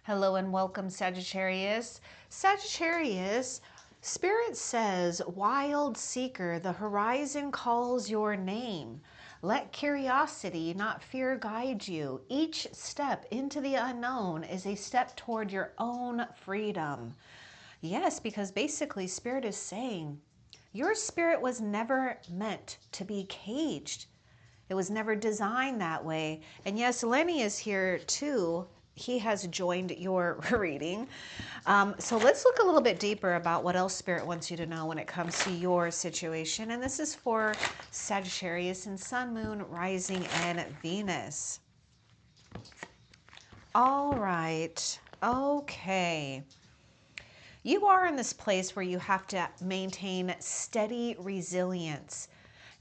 Hello and welcome, Sagittarius. Sagittarius, Spirit says, wild seeker, the horizon calls your name. Let curiosity, not fear, guide you. Each step into the unknown is a step toward your own freedom. Yes, because basically Spirit is saying, your spirit was never meant to be caged. It was never designed that way. And yes, Lenny is here too. He has joined your reading. So let's look a little bit deeper about what else Spirit wants you to know when it comes to your situation. And this is for Sagittarius and Sun, Moon, Rising, and Venus. All right. Okay. You are in this place where you have to maintain steady resilience.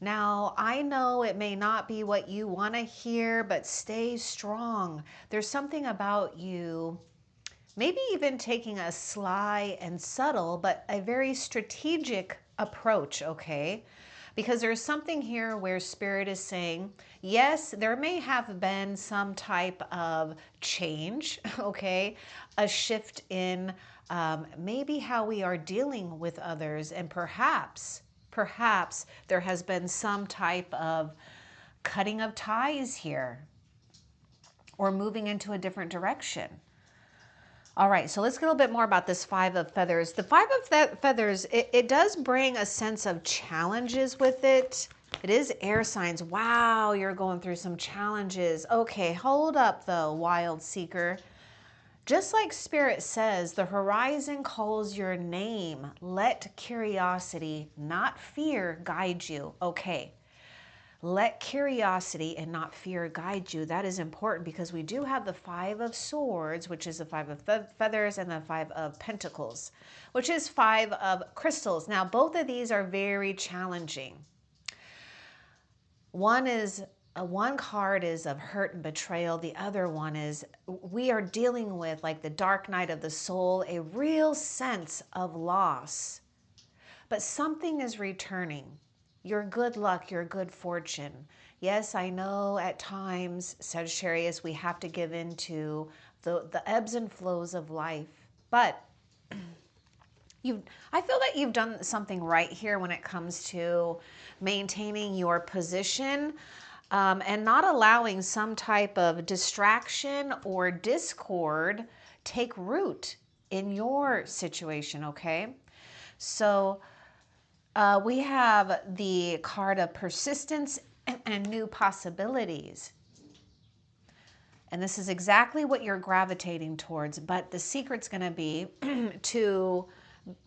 Now, I know it may not be what you want to hear, but stay strong. There's something about you, maybe even taking a sly and subtle, but a very strategic approach, okay? Because there's something here where Spirit is saying, yes, there may have been some type of change, okay? A shift in maybe how we are dealing with others, and perhaps there has been some type of cutting of ties here or moving into a different direction. All right, so let's get a little bit more about this Five of Feathers. The Five of Feathers, it does bring a sense of challenges with it. It is air signs. Wow, you're going through some challenges. Okay, hold up though, wild seeker. Just like Spirit says, the horizon calls your name. Let curiosity, not fear, guide you. Okay. Let curiosity and not fear guide you. That is important because we do have the Five of Swords, which is the Five of Feathers, and the Five of Pentacles, which is Five of Crystals. Now, both of these are very challenging. One card is of hurt and betrayal. The other one is we are dealing with, like the dark night of the soul, a real sense of loss. But something is returning. Your good luck, your good fortune. Yes, I know at times, Sagittarius, we have to give in to the ebbs and flows of life. But I feel that you've done something right here when it comes to maintaining your position and not allowing some type of distraction or discord take root in your situation, okay? So we have the card of persistence and new possibilities. And this is exactly what you're gravitating towards. But the secret's going to be to,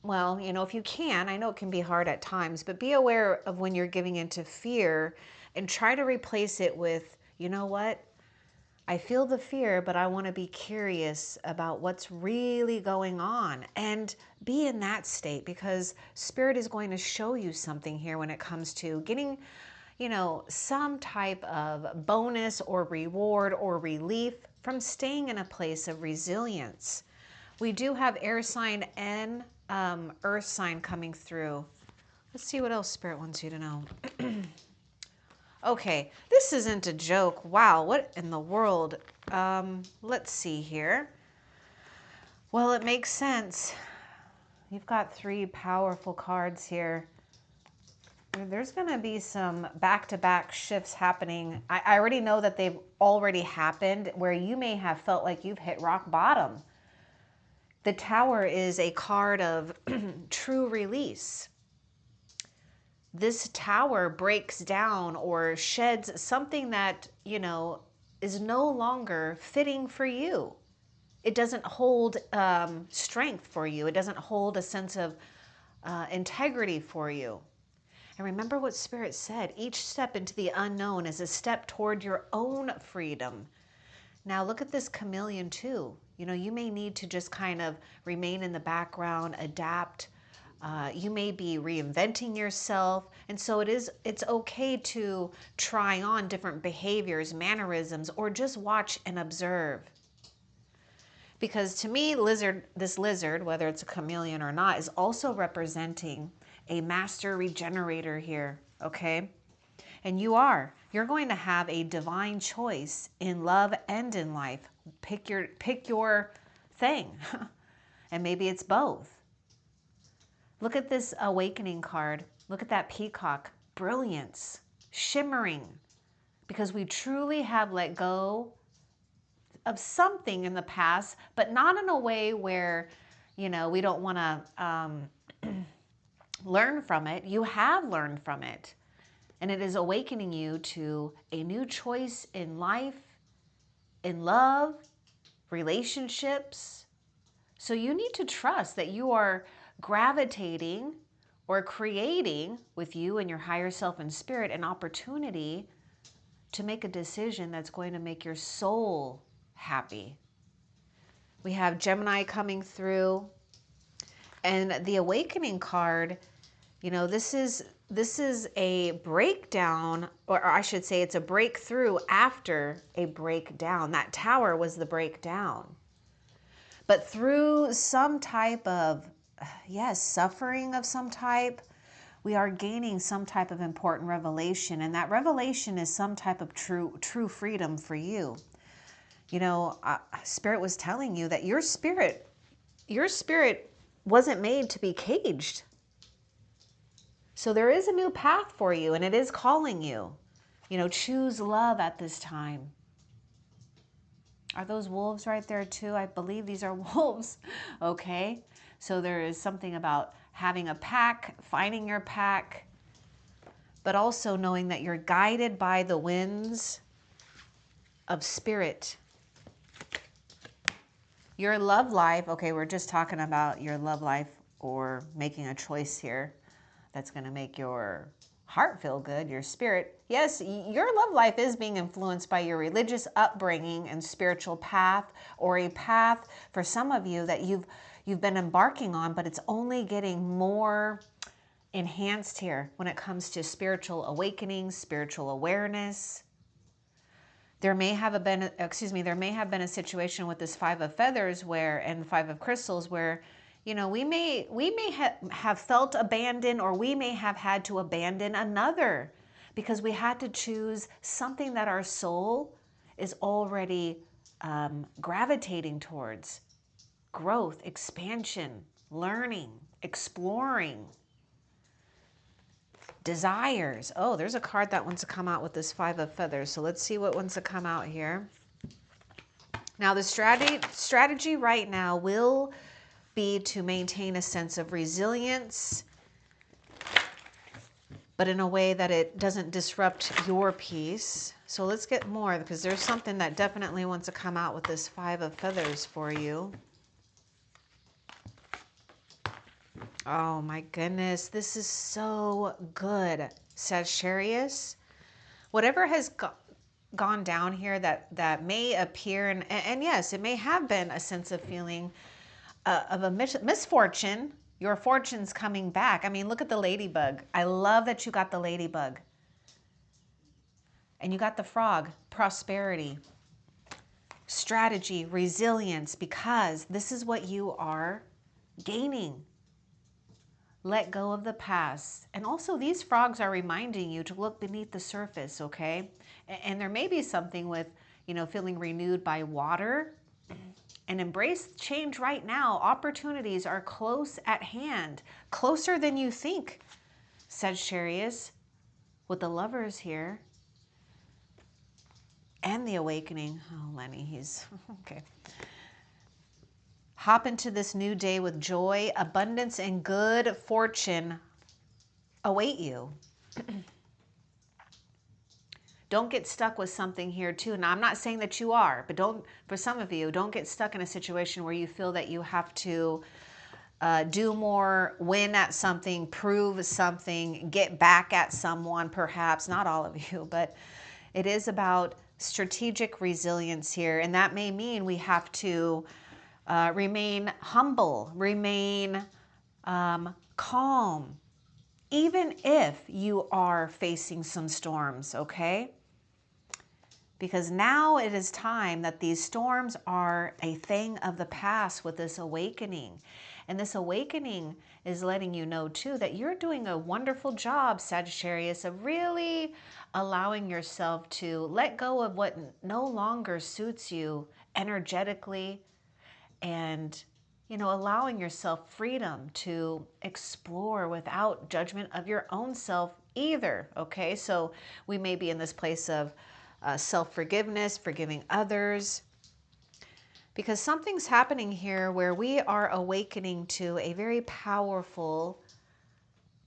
well, you know, if you can, I know it can be hard at times, but be aware of when you're giving into fear and try to replace it with, you know what? I feel the fear, but I want to be curious about what's really going on and be in that state, because Spirit is going to show you something here when it comes to getting, you know, some type of bonus or reward or relief from staying in a place of resilience. We do have air sign and earth sign coming through. Let's see what else Spirit wants you to know. Okay, this isn't a joke. Wow, what in the world? Let's see here. Well, it makes sense. You've got three powerful cards here. There's going to be some back-to-back shifts happening. I already know that they've already happened where you may have felt like you've hit rock bottom. The Tower is a card of true release. This tower breaks down or sheds something that, you know, is no longer fitting for you. It doesn't hold strength for you. It doesn't hold a sense of integrity for you. And remember what Spirit said, each step into the unknown is a step toward your own freedom. Now look at this chameleon too. You know, you may need to just kind of remain in the background, adapt. You may be reinventing yourself. And so it's okay to try on different behaviors, mannerisms, or just watch and observe. Because to me, this lizard, whether it's a chameleon or not, is also representing a master regenerator here, okay? And you're going to have a divine choice in love and in life. Pick your thing. And maybe it's both. Look at this awakening card. Look at that peacock. Brilliance, shimmering, because we truly have let go of something in the past, but not in a way where, we don't want to learn from it. You have learned from it. And it is awakening you to a new choice in life, in love, relationships. So you need to trust that you are gravitating or creating with you and your higher self and spirit an opportunity to make a decision that's going to make your soul happy. We have Gemini coming through, and the awakening card, this is a breakdown, or I should say it's a breakthrough after a breakdown. That tower was the breakdown. But through some type of, suffering of some type, we are gaining some type of important revelation. And that revelation is some type of true freedom for you. Spirit was telling you that your spirit wasn't made to be caged. So there is a new path for you, and it is calling you. Choose love at this time. Are those wolves right there too? I believe these are wolves. Okay. So there is something about having a pack, finding your pack, but also knowing that you're guided by the winds of spirit. Your love life, okay, we're just talking about your love life or making a choice here that's going to make your heart feel good, your spirit. Yes, your love life is being influenced by your religious upbringing and spiritual path, or a path for some of you that you've been embarking on, but it's only getting more enhanced here when it comes to spiritual awakening, spiritual awareness. There may have been a situation with this Five of Feathers and Five of Crystals where, we may have felt abandoned, or we may have had to abandon another because we had to choose something that our soul is already gravitating towards. Growth, expansion, learning, exploring. Desires. Oh, there's a card that wants to come out with this Five of Feathers. So let's see what wants to come out here. Now, the strategy right now will be to maintain a sense of resilience, but in a way that it doesn't disrupt your peace. So let's get more, because there's something that definitely wants to come out with this Five of Feathers for you. Oh my goodness, this is so good, Sagittarius. Whatever has gone down here that may appear, and yes, it may have been a sense of feeling of a misfortune. Your fortune's coming back. I mean, look at the ladybug. I love that you got the ladybug. And you got the frog, prosperity, strategy, resilience, because this is what you are gaining. Let go of the past. And also these frogs are reminding you to look beneath the surface, okay? And there may be something with, feeling renewed by water, and embrace change right now. Opportunities are close at hand, closer than you think, Sagittarius, with the Lovers here and the awakening. Oh, Lenny, he's okay. Hop into this new day with joy, abundance, and good fortune await you. Don't get stuck with something here too. Now, I'm not saying that you are, but for some of you, don't get stuck in a situation where you feel that you have to do more, win at something, prove something, get back at someone, perhaps. Not all of you, but it is about strategic resilience here. And that may mean we have to remain humble, remain calm, even if you are facing some storms, okay? Because now it is time that these storms are a thing of the past with this awakening. And this awakening is letting you know too that you're doing a wonderful job, Sagittarius, of really allowing yourself to let go of what no longer suits you energetically and, allowing yourself freedom to explore without judgment of your own self either. Okay, so we may be in this place of self-forgiveness, forgiving others, because something's happening here where we are awakening to a very powerful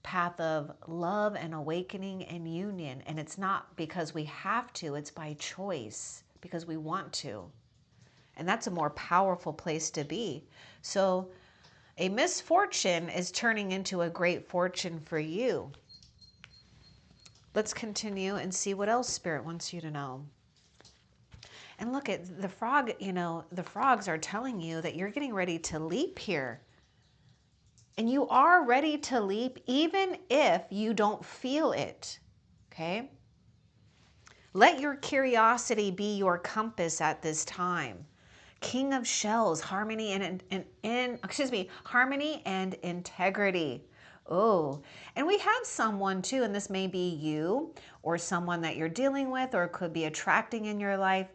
path of love and awakening and union. And it's not because we have to, it's by choice, because we want to. And that's a more powerful place to be. So a misfortune is turning into a great fortune for you. Let's continue and see what else Spirit wants you to know. And look at the frog, the frogs are telling you that you're getting ready to leap here. And you are ready to leap even if you don't feel it. Okay? Let your curiosity be your compass at this time. King of Shells, harmony harmony and integrity. Oh, and we have someone too, and this may be you or someone that you're dealing with, or it could be attracting in your life,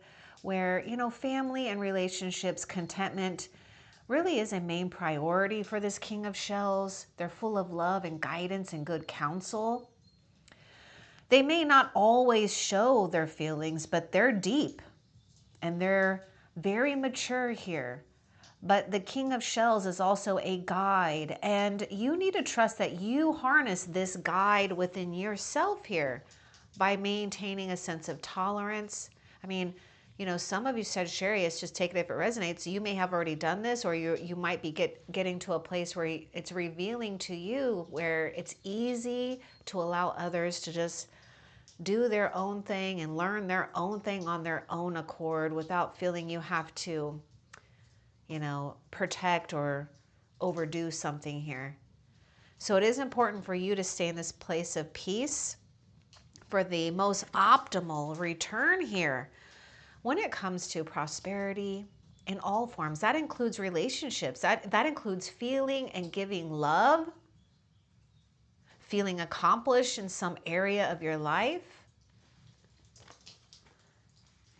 where, family and relationships, contentment really is a main priority for this King of Shells. They're full of love and guidance and good counsel. They may not always show their feelings, but they're deep and they're very mature here. But the King of Shells is also a guide, and you need to trust that you harness this guide within yourself here by maintaining a sense of tolerance. I mean, some of you Sagittarius, just take it if it resonates. You may have already done this, or you might be getting to a place where it's revealing to you where it's easy to allow others to just do their own thing and learn their own thing on their own accord without feeling you have to, protect or overdo something here. So it is important for you to stay in this place of peace for the most optimal return here when it comes to prosperity in all forms. That includes relationships. That includes feeling and giving love, feeling accomplished in some area of your life.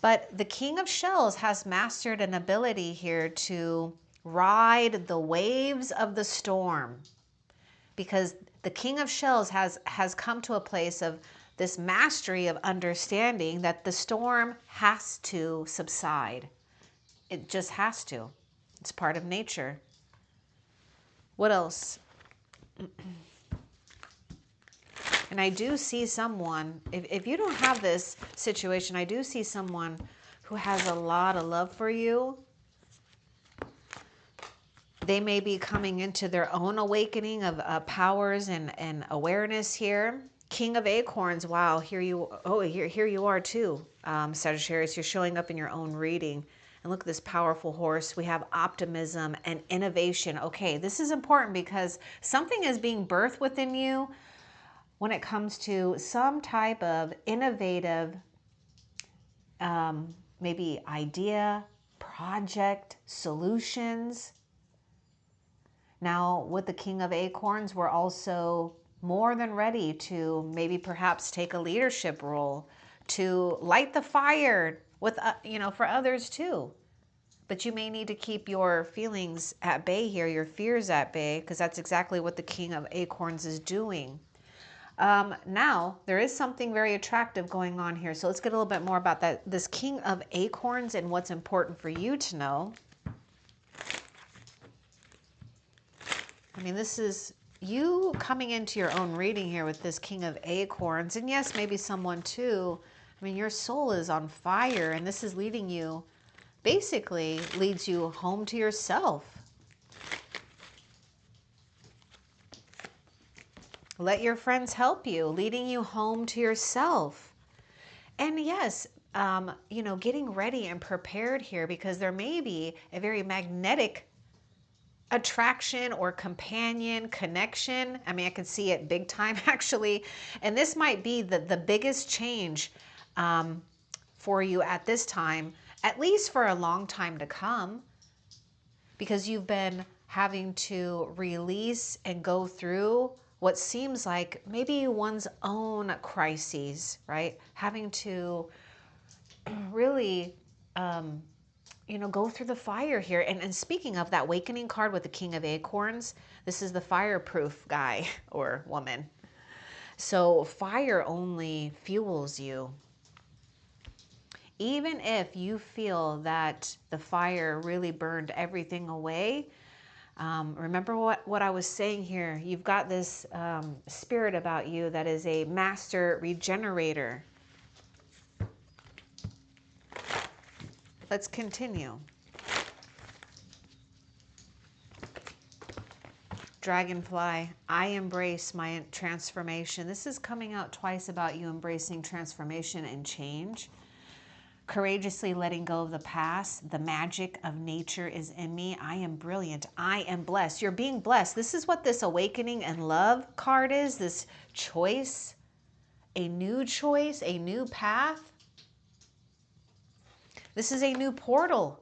But the King of Shells has mastered an ability here to ride the waves of the storm, because the King of Shells has come to a place of this mastery of understanding that the storm has to subside. It just has to. It's part of nature. What else? And I do see someone, if you don't have this situation, I do see someone who has a lot of love for you. They may be coming into their own awakening of powers and awareness here. King of Acorns, wow, here you are too, Sagittarius. You're showing up in your own reading. And look at this powerful horse. We have optimism and innovation. Okay, this is important because something is being birthed within you when it comes to some type of innovative, maybe idea, project, solutions. Now, with the King of Acorns, we're also more than ready to maybe perhaps take a leadership role, to light the fire with, for others too. But you may need to keep your feelings at bay here, your fears at bay, because that's exactly what the King of Acorns is doing. Now, there is something very attractive going on here. So let's get a little bit more about this King of Acorns and what's important for you to know. I mean, this is you coming into your own reading here with this King of Acorns. And yes, maybe someone too. I mean, your soul is on fire, and this is leading you, basically leads you home to yourself. Let your friends help you, leading you home to yourself. And yes, getting ready and prepared here, because there may be a very magnetic attraction or companion connection. I mean, I can see it big time actually. And this might be the biggest change for you at this time, at least for a long time to come, because you've been having to release and go through what seems like maybe one's own crises, right? Having to really, go through the fire here. And speaking of that awakening card with the King of Acorns, this is the fireproof guy or woman. So fire only fuels you. Even if you feel that the fire really burned everything away, remember what I was saying here. You've got this spirit about you that is a master regenerator. Let's continue. Dragonfly, I embrace my transformation. This is coming out twice about you embracing transformation and change. Courageously letting go of the past. The magic of nature is in me. I am brilliant. I am blessed. You're being blessed. This is what this awakening and love card is. This choice, a new path. This is a new portal.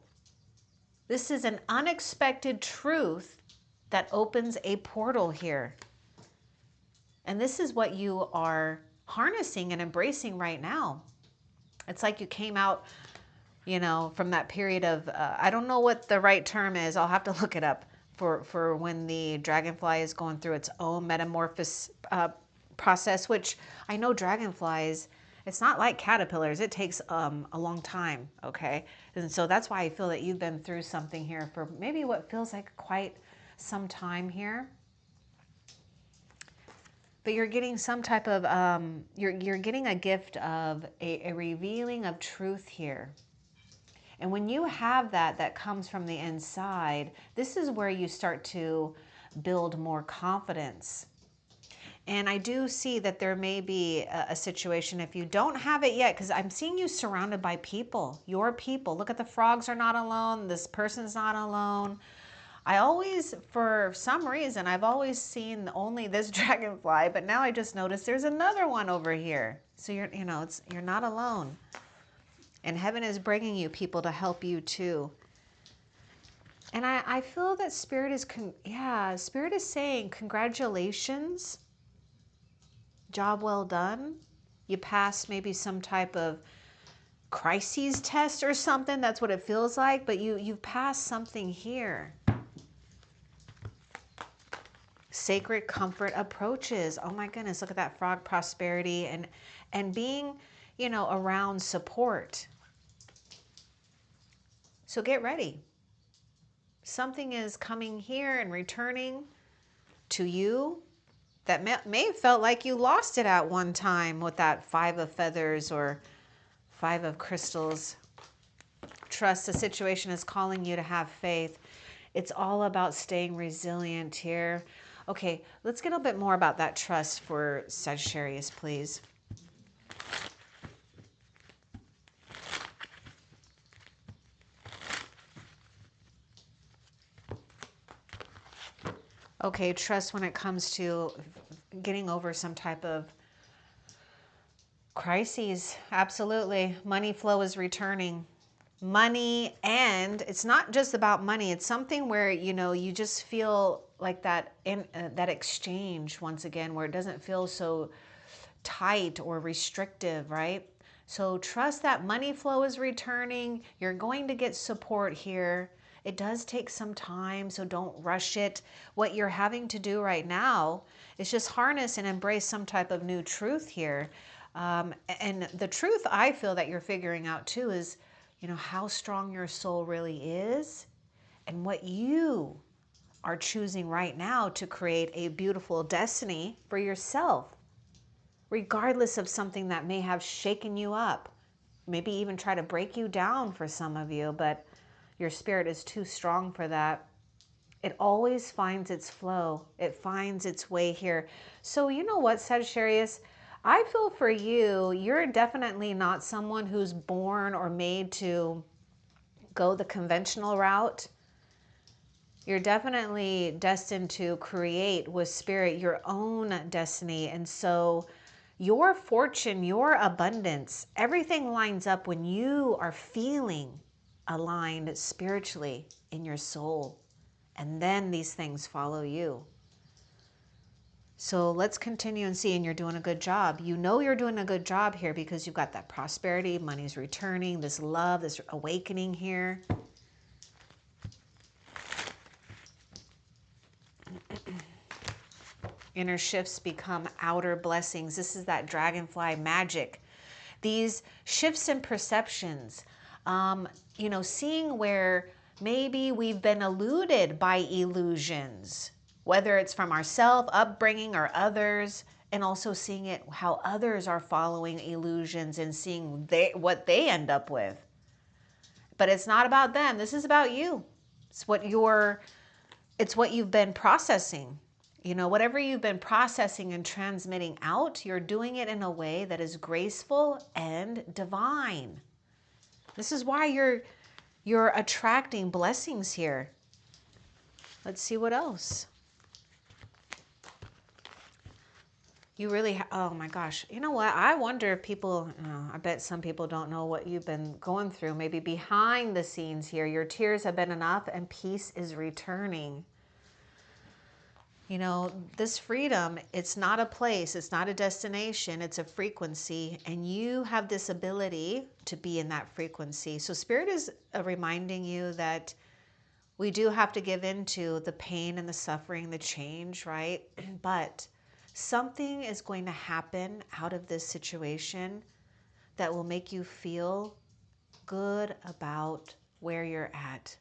This is an unexpected truth that opens a portal here. And this is what you are harnessing and embracing right now. It's like you came out, from that period of, I don't know what the right term is. I'll have to look it up for when the dragonfly is going through its own metamorphosis process, which I know dragonflies, it's not like caterpillars. It takes a long time, okay? And so that's why I feel that you've been through something here for maybe what feels like quite some time here. But you're getting some type of, you're getting a gift of a revealing of truth here. And when you have that comes from the inside, this is where you start to build more confidence. And I do see that there may be a situation if you don't have it yet, because I'm seeing you surrounded by people, your people. Look at the frogs are not alone. This person's not alone. I always, for some reason, I've always seen only this dragonfly, but now I just noticed there's another one over here. So you're not alone. And heaven is bringing you people to help you too. And I feel that Spirit is saying congratulations. Job well done. You passed maybe some type of crises test or something. That's what it feels like. But you've passed something here. Sacred comfort approaches. Oh my goodness, look at that frog, prosperity and being, around support. So get ready. Something is coming here and returning to you that may have felt like you lost it at one time with that 5 of feathers or 5 of crystals. Trust the situation is calling you to have faith. It's all about staying resilient here. Okay, let's get a bit more about that trust for Sagittarius, please. Okay, trust when it comes to getting over some type of crises. Absolutely. Money flow is returning. Money, and it's not just about money. It's something where, you just feel like that that exchange once again, where it doesn't feel so tight or restrictive, right? So trust that money flow is returning. You're going to get support here. It does take some time, so don't rush it. What you're having to do right now is just harness and embrace some type of new truth here. And the truth I feel that you're figuring out too is, how strong your soul really is and what you are choosing right now to create a beautiful destiny for yourself, regardless of something that may have shaken you up, maybe even try to break you down for some of you, but your spirit is too strong for that. It always finds its flow. It finds its way here. So you know what, Sagittarius? I feel for you, you're definitely not someone who's born or made to go the conventional route. You're definitely destined to create with spirit your own destiny. And so your fortune, your abundance, everything lines up when you are feeling aligned spiritually in your soul. And then these things follow you. So let's continue and see, and you're doing a good job. You're doing a good job here because you've got that prosperity, money's returning, this love, this awakening here. Inner shifts become outer blessings. This is that dragonfly magic. These shifts in perceptions, seeing where maybe we've been eluded by illusions, whether it's from ourselves, upbringing, or others, and also seeing it how others are following illusions and seeing what they end up with. But it's not about them. This is about you. It's what you've been processing. Whatever you've been processing and transmitting out, you're doing it in a way that is graceful and divine. This is why you're attracting blessings here. Let's see what else. You really, oh my gosh. You know what? I wonder if people, I bet some people don't know what you've been going through. Maybe behind the scenes here, your tears have been enough and peace is returning. This freedom, it's not a place, it's not a destination, it's a frequency, and you have this ability to be in that frequency. So Spirit is reminding you that we do have to give into the pain and the suffering, the change, right? But something is going to happen out of this situation that will make you feel good about where you're at.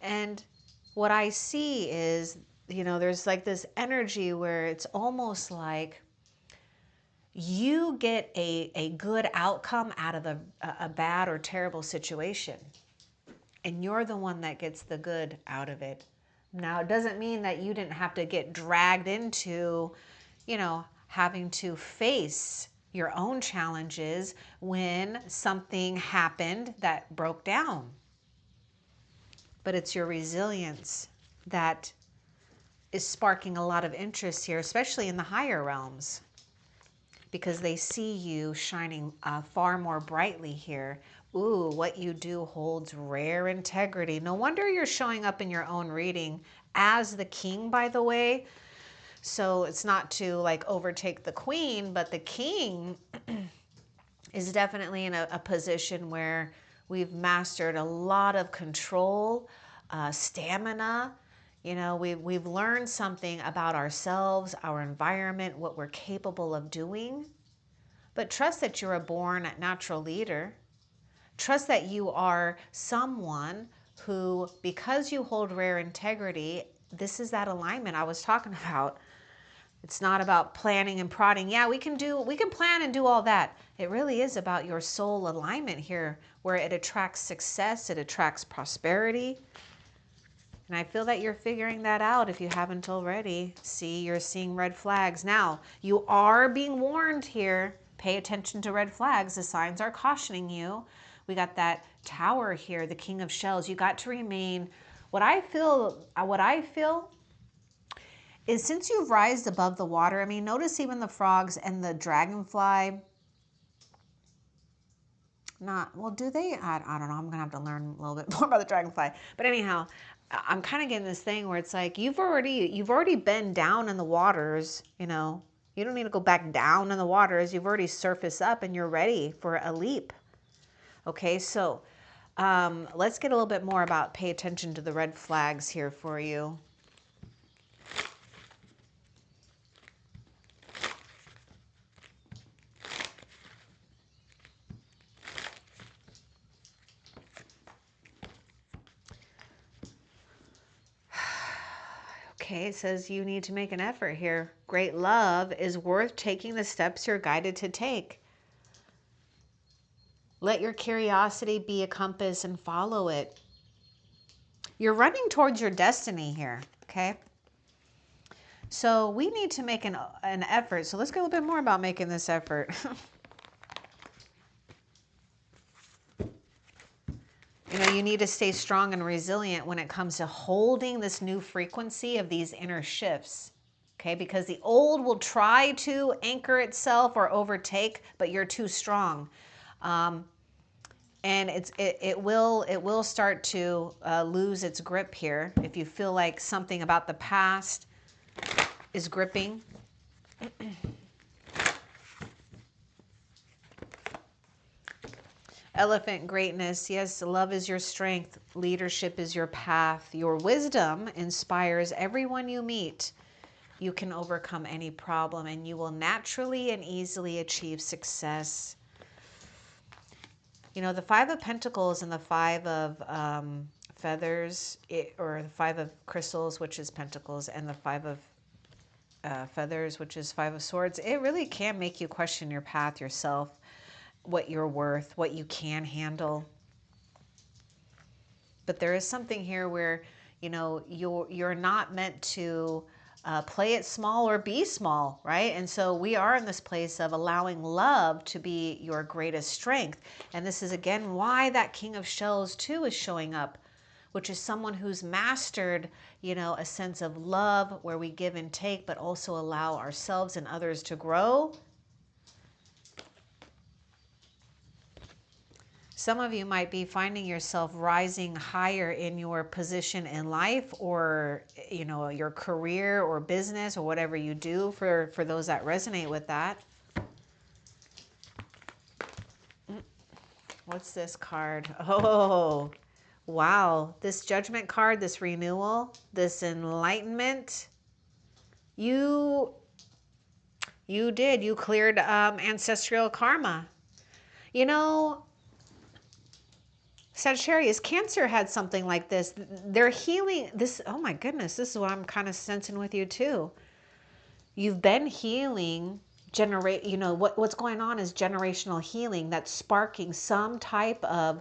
And what I see is, there's like this energy where it's almost like you get a good outcome out of a bad or terrible situation. And you're the one that gets the good out of it. Now, it doesn't mean that you didn't have to get dragged into, having to face your own challenges when something happened that broke down. But it's your resilience that is sparking a lot of interest here, especially in the higher realms, because they see you shining far more brightly here. Ooh, what you do holds rare integrity. No wonder you're showing up in your own reading as the king, by the way. So it's not to like overtake the queen, but the king is definitely in a position where we've mastered a lot of control, stamina. We've learned something about ourselves, our environment, what we're capable of doing. But trust that you're a born natural leader. Trust that you are someone who, because you hold rare integrity, this is that alignment I was talking about. It's not about planning and prodding. Yeah, we can plan and do all that. It really is about your soul alignment here, where it attracts success, it attracts prosperity. And I feel that you're figuring that out if you haven't already. See, you're seeing red flags. Now, you are being warned here. Pay attention to red flags. The signs are cautioning you. We got that tower here, the King of Shells. You got to remain, what I feel is, since you've rised above the water, I mean, notice even the frogs and the dragonfly, do they? I don't know. I'm going to have to learn a little bit more about the dragonfly. But anyhow, I'm kind of getting this thing where it's like, you've already been down in the waters, You don't need to go back down in the waters. You've already surfaced up and you're ready for a leap. Okay, so let's get a little bit more about, pay attention to the red flags here for you. Okay, it says you need to make an effort here. Great love is worth taking the steps you're guided to take. Let your curiosity be a compass and follow it. You're running towards your destiny here, okay? So we need to make an effort. So let's get a little bit more about making this effort. You need to stay strong and resilient when it comes to holding this new frequency of these inner shifts. Okay, because the old will try to anchor itself or overtake, but you're too strong. And it will start to lose its grip here if you feel like something about the past is gripping. Elephant greatness. Yes, love is your strength. Leadership is your path. Your wisdom inspires everyone you meet. you can overcome any problem and you will naturally and easily achieve success. You know, the Five of Pentacles and the Five of feathers, or the Five of crystals, which is pentacles, and the Five of feathers, which is Five of swords, it really can make you question your path, yourself, what you're worth, what you can handle. But there is something here where, you know, you're not meant to play it small or be small, right? And so we are in this place of allowing love to be your greatest strength. And this is again why that King of Shells too is showing up, which is someone who's mastered, you know, a sense of love where we give and take, but also allow ourselves and others to grow. Some of you might be finding yourself rising higher in your position in life, or, you know, your career or business or whatever you do, for those that resonate with that. What's this card? Oh, wow. This Judgment card, this renewal, this enlightenment. You cleared ancestral karma. You know, Sagittarius, Cancer had something like this. They're healing this. Oh my goodness, this is what I'm kind of sensing with you too. You've been healing, you know, what's going on is generational healing that's sparking some type of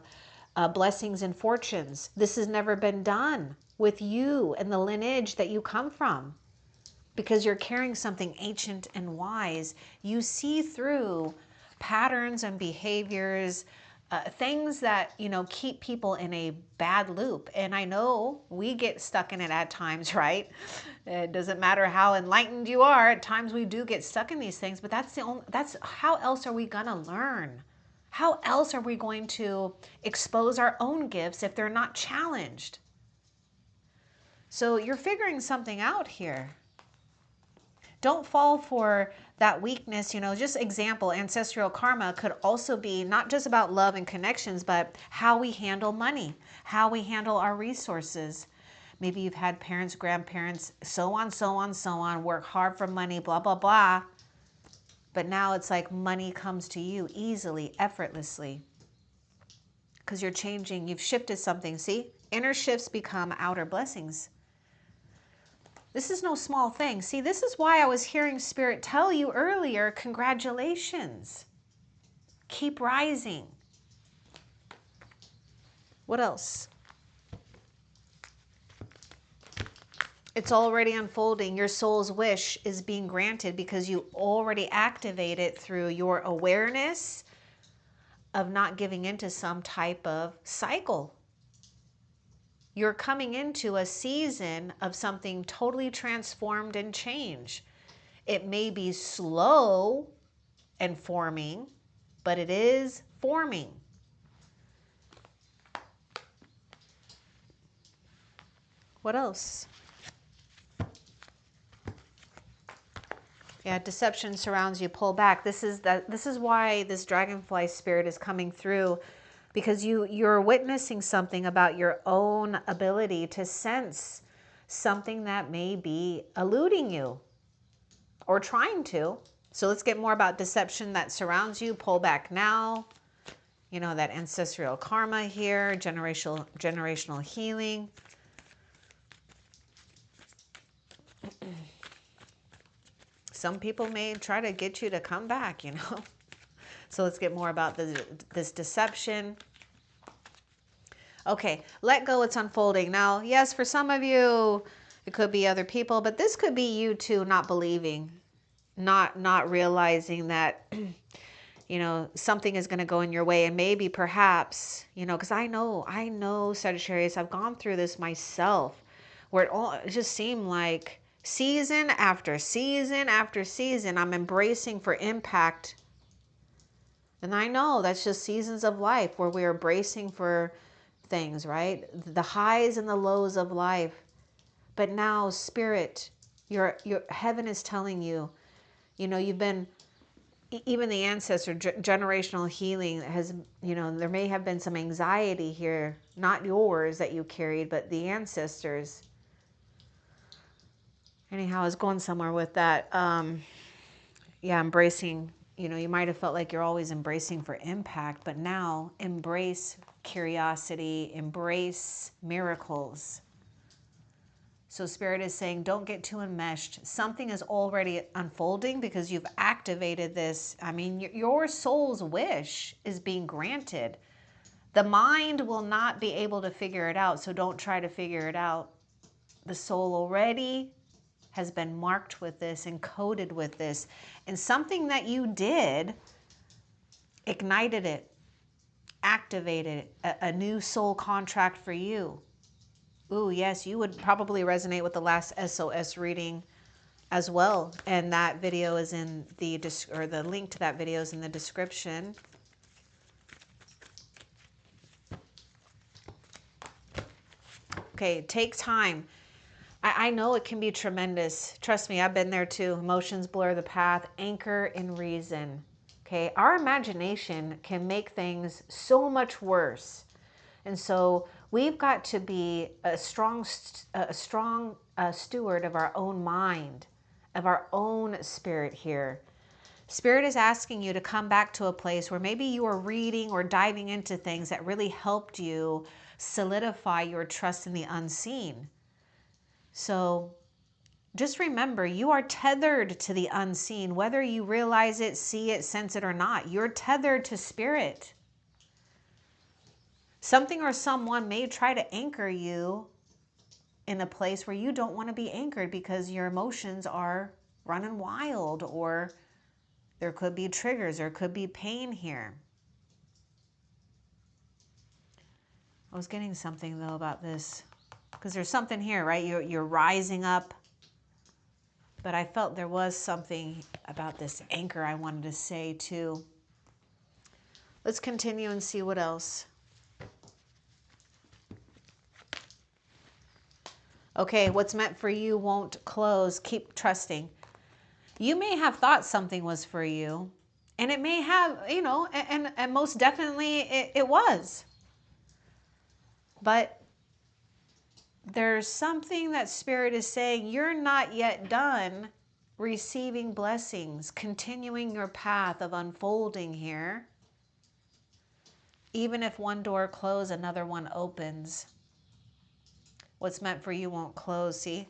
blessings and fortunes. This has never been done with you and the lineage that you come from, because you're carrying something ancient and wise. You see through patterns and behaviors, things that, you know, keep people in a bad loop. And I know we get stuck in it at times, right? It doesn't matter how enlightened you are. At times we do get stuck in these things, but that's how else are we gonna learn? How else are we going to expose our own gifts if they're not challenged? So you're figuring something out here. Don't fall for that weakness. You know, just example, ancestral karma could also be not just about love and connections, but how we handle money, how we handle our resources. Maybe you've had parents, grandparents, so on, so on, so on, work hard for money, blah, blah, blah. But now it's like money comes to you easily, effortlessly, because you're changing, you've shifted something. See, inner shifts become outer blessings. This is no small thing. See, this is why I was hearing Spirit tell you earlier, congratulations. Keep rising. What else? It's already unfolding. Your soul's wish is being granted because you already activate it through your awareness of not giving into some type of cycle. You're coming into a season of something totally transformed and change. It may be slow and forming, but it is forming. What else? Yeah, deception surrounds you. Pull back. This is why this dragonfly spirit is coming through, because you're witnessing something about your own ability to sense something that may be eluding you or trying to. So let's get more about deception that surrounds you. Pull back now. You know, that ancestral karma here, generational healing. Some people may try to get you to come back, you know. So let's get more about this deception. Okay, let go, it's unfolding. Now, yes, for some of you, it could be other people, but this could be you too, not believing, not realizing that, you know, something is going to go in your way. And maybe perhaps, you know, because I know Sagittarius, I've gone through this myself, where it just seemed like season after season after season, I'm embracing for impact. And I know that's just seasons of life where we're bracing for things, right? The highs and the lows of life. But now, Spirit, your heaven is telling you, you know, you've been, even the ancestor, generational healing has, you know, there may have been some anxiety here, not yours that you carried, but the ancestors. Anyhow, I was going somewhere with that. Yeah, embracing, you might have felt like you're always embracing for impact, but now embrace curiosity, embrace miracles. So Spirit is saying, don't get too enmeshed. Something is already unfolding because you've activated this. I mean, your soul's wish is being granted. The mind will not be able to figure it out, so don't try to figure it out. The soul already has been marked with this, encoded with this, and something that you did ignited it, activated a new soul contract for you. Ooh, yes, you would probably resonate with the last SOS reading as well, and that video is in the the link to that video is in the description. Okay, take time. I know it can be tremendous. Trust me, I've been there too. Emotions blur the path. Anchor in reason. Okay, our imagination can make things so much worse. And so we've got to be a strong steward of our own mind, of our own spirit here. Spirit is asking you to come back to a place where maybe you are reading or diving into things that really helped you solidify your trust in the unseen. So just remember, you are tethered to the unseen, whether you realize it, see it, sense it or not. You're tethered to spirit. Something or someone may try to anchor you in a place where you don't want to be anchored because your emotions are running wild, or there could be triggers, there could be pain here. I was getting something though about this because there's something here, right? You're rising up. But I felt there was something about this anchor I wanted to say too. Let's continue and see what else. Okay, what's meant for you won't close. Keep trusting. You may have thought something was for you, and it may have, and most definitely it was. But there's something that Spirit is saying, you're not yet done receiving blessings, continuing your path of unfolding here. Even if one door closes, another one opens. What's meant for you won't close. See,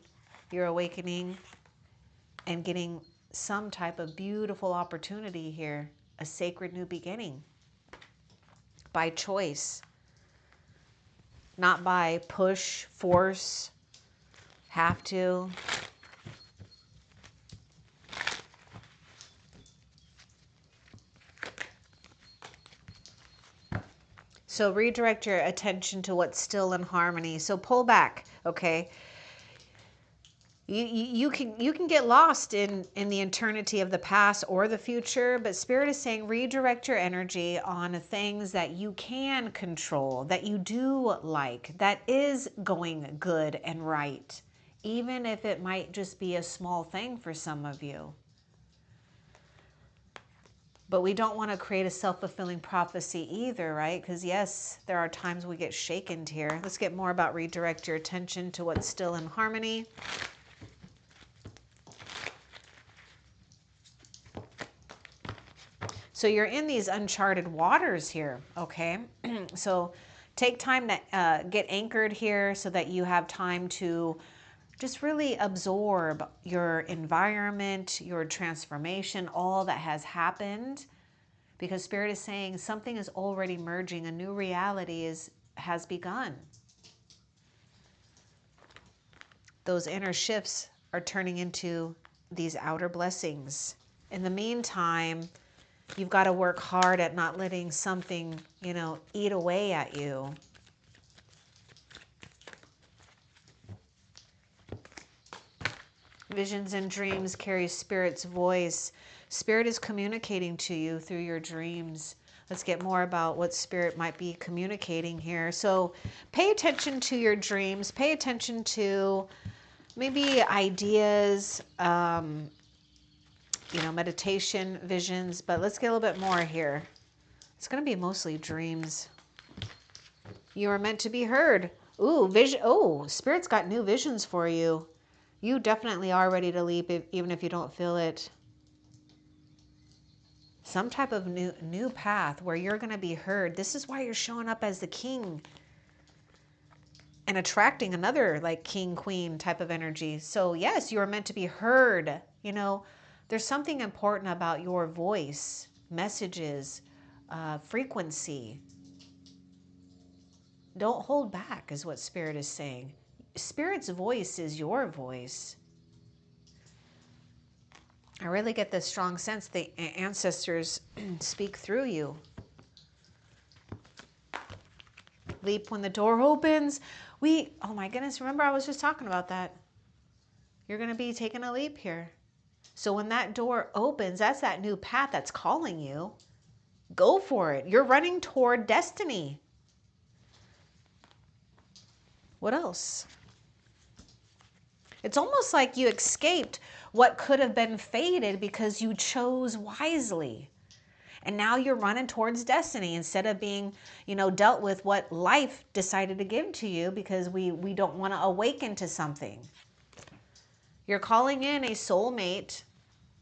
you're awakening and getting some type of beautiful opportunity here, a sacred new beginning by choice, not by push, force, have to. So redirect your attention to what's still in harmony. So pull back, okay? You can get lost in the eternity of the past or the future, but Spirit is saying redirect your energy on things that you can control, that you do like, that is going good and right, even if it might just be a small thing for some of you. But we don't want to create a self-fulfilling prophecy either, right? Because yes, there are times we get shaken here. Let's get more about redirect your attention to what's still in harmony. So you're in these uncharted waters here, okay? So take time to get anchored here so that you have time to just really absorb your environment, your transformation, all that has happened. Because Spirit is saying something is already merging, a new reality has begun. Those inner shifts are turning into these outer blessings. In the meantime, you've got to work hard at not letting something, eat away at you. Visions and dreams carry Spirit's voice. Spirit is communicating to you through your dreams. Let's get more about what Spirit might be communicating here. So pay attention to your dreams. Pay attention to maybe ideas, meditation, visions. But let's get a little bit more here. It's going to be mostly dreams. You are meant to be heard. Ooh, vision. Oh, Spirit's got new visions for you. You definitely are ready to leap, even if you don't feel it. Some type of new path where you're going to be heard. This is why you're showing up as the king and attracting another like king, queen type of energy. So yes, you are meant to be heard. You know, there's something important about your voice, messages, frequency. Don't hold back is what Spirit is saying. Spirit's voice is your voice. I really get this strong sense the ancestors speak through you. Leap when the door opens. Oh my goodness, remember I was just talking about that. You're going to be taking a leap here. So when that door opens, that's that new path that's calling you. Go for it. You're running toward destiny. What else? It's almost like you escaped what could have been fated because you chose wisely. And now you're running towards destiny instead of being, dealt with what life decided to give to you because we don't want to awaken to something. You're calling in a soulmate,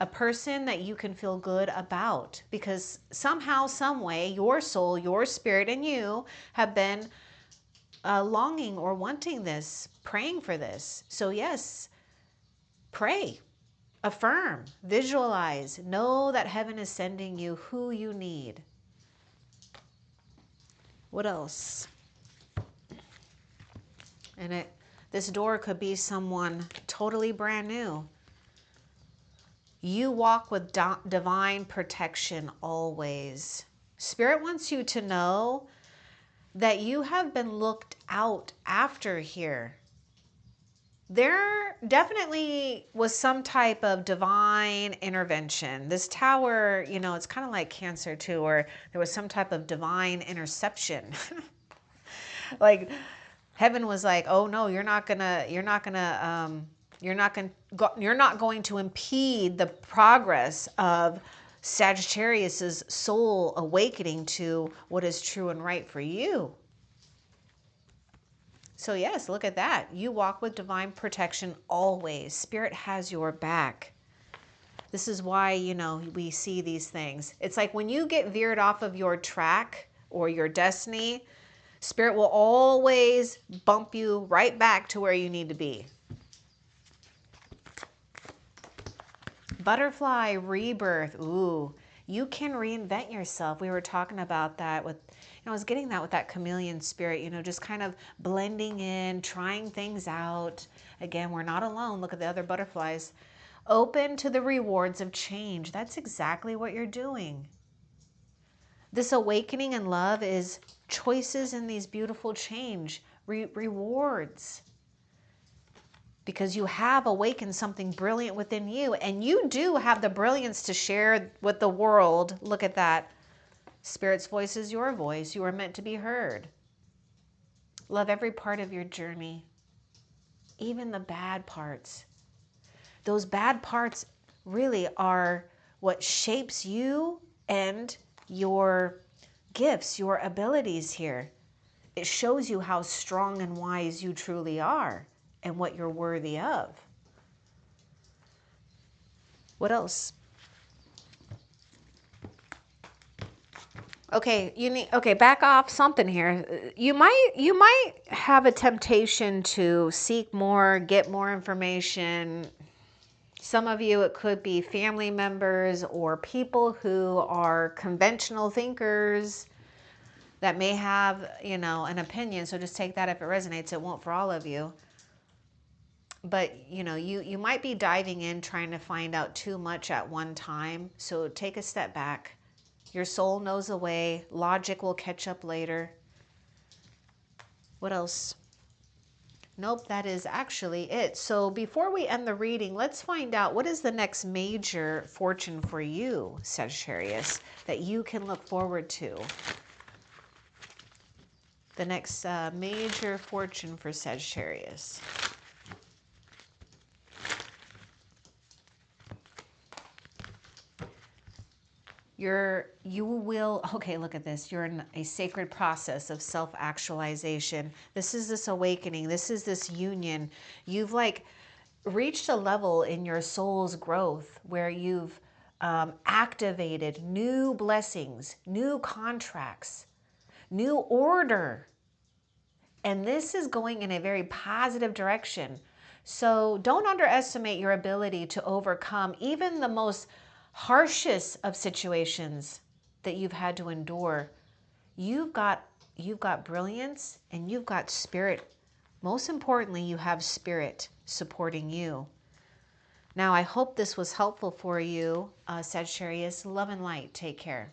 a person that you can feel good about because somehow, some way, your soul, your spirit, and you have been longing or wanting this, praying for this. So yes, pray, affirm, visualize, know that heaven is sending you who you need. What else? And this door could be someone totally brand new. You walk with divine protection always. Spirit wants you to know that you have been looked out after here. There definitely was some type of divine intervention. This tower, it's kind of like Cancer too, or there was some type of divine interception. Like heaven was like, oh no, you're not going to impede the progress of Sagittarius's soul awakening to what is true and right for you. So yes, look at that. You walk with divine protection always. Spirit has your back. This is why, we see these things. It's like when you get veered off of your track or your destiny, Spirit will always bump you right back to where you need to be. Butterfly rebirth. Ooh, you can reinvent yourself. We were talking about that with, I was getting that with that chameleon spirit, just kind of blending in, trying things out. Again, we're not alone. Look at the other butterflies. Open to the rewards of change. That's exactly what you're doing. This awakening in love is choices in these beautiful change, rewards. Because you have awakened something brilliant within you, and you do have the brilliance to share with the world. Look at that. Spirit's voice is your voice. You are meant to be heard. Love every part of your journey, even the bad parts. Those bad parts really are what shapes you and your gifts, your abilities here. It shows you how strong and wise you truly are and what you're worthy of. What else? Okay, back off something here. You might have a temptation to seek more, get more information. Some of you, it could be family members or people who are conventional thinkers that may have, an opinion. So just take that if it resonates. It won't for all of you. But, you might be diving in trying to find out too much at one time. So take a step back. Your soul knows a way. Logic will catch up later. What else? Nope, that is actually it. So before we end the reading, let's find out what is the next major fortune for you, Sagittarius, that you can look forward to. The next major fortune for Sagittarius. Okay, look at this. You're in a sacred process of self-actualization. This is this awakening. This is this union. You've reached a level in your soul's growth where you've activated new blessings, new contracts, new order. And this is going in a very positive direction. So don't underestimate your ability to overcome even the most harshest of situations that you've had to endure. You've got brilliance and you've got spirit. Most importantly, you have spirit supporting you. Now, I hope this was helpful for you, Sagittarius. Love and light. Take care.